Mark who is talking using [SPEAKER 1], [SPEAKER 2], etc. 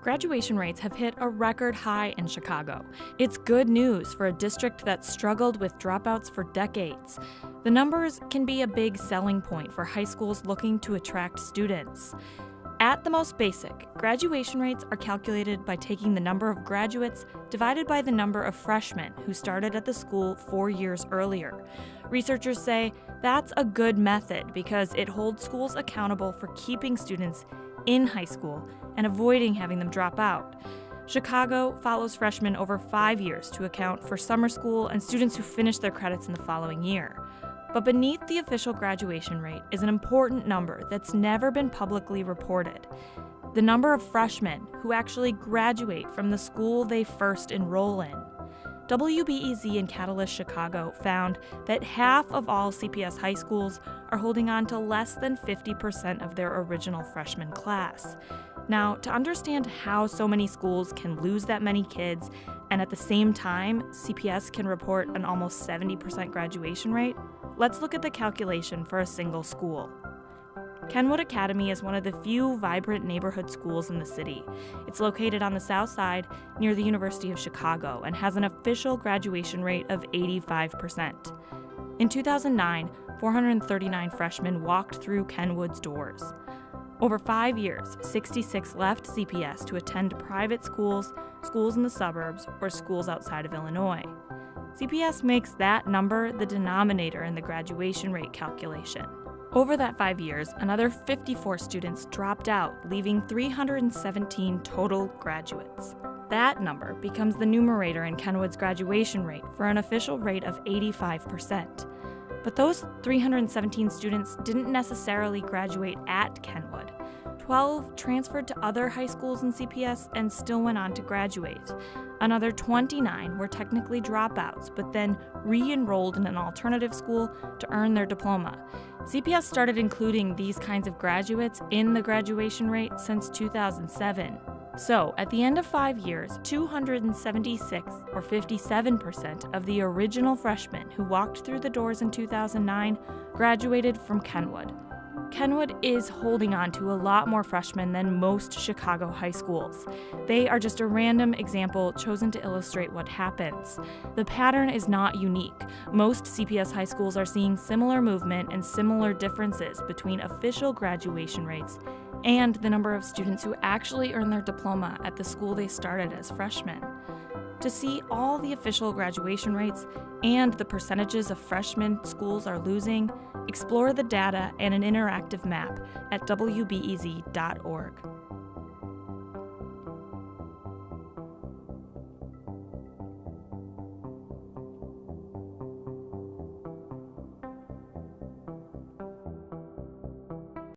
[SPEAKER 1] Graduation rates have hit a record high in Chicago. It's good news for a district that's struggled with dropouts for decades. The numbers can be a big selling point for high schools looking to attract students. At the most basic, graduation rates are calculated by taking the number of graduates divided by the number of freshmen who started at the school 4 years earlier. Researchers say that's a good method because it holds schools accountable for keeping students in high school and avoiding having them drop out. Chicago follows freshmen over 5 years to account for summer school and students who finish their credits in the following year. But beneath the official graduation rate is an important number that's never been publicly reported: the number of freshmen who actually graduate from the school they first enroll in. WBEZ and Catalyst Chicago found that half of all CPS high schools are holding on to less than 50% of their original freshman class. Now, to understand how so many schools can lose that many kids, and at the same time, CPS can report an almost 70% graduation rate, let's look at the calculation for a single school. Kenwood Academy is one of the few vibrant neighborhood schools in the city. It's located on the south side near the University of Chicago and has an official graduation rate of 85%. In 2009, 439 freshmen walked through Kenwood's doors. Over 5 years, 66 left CPS to attend private schools, schools in the suburbs, or schools outside of Illinois. CPS makes that number the denominator in the graduation rate calculation. Over that 5 years, another 54 students dropped out, leaving 317 total graduates. That number becomes the numerator in Kenwood's graduation rate for an official rate of 85%. But those 317 students didn't necessarily graduate at Kenwood. 12 transferred to other high schools in CPS and still went on to graduate. Another 29 were technically dropouts, but then re-enrolled in an alternative school to earn their diploma. CPS started including these kinds of graduates in the graduation rate since 2007. So, at the end of 5 years, 276, or 57%, of the original freshmen who walked through the doors in 2009 graduated from Kenwood. Kenwood is holding on to a lot more freshmen than most Chicago high schools. They are just a random example chosen to illustrate what happens. The pattern is not unique. Most CPS high schools are seeing similar movement and similar differences between official graduation rates and the number of students who actually earn their diploma at the school they started as freshmen. To see all the official graduation rates and the percentages of freshmen schools are losing, explore the data and an interactive map at WBEZ.org.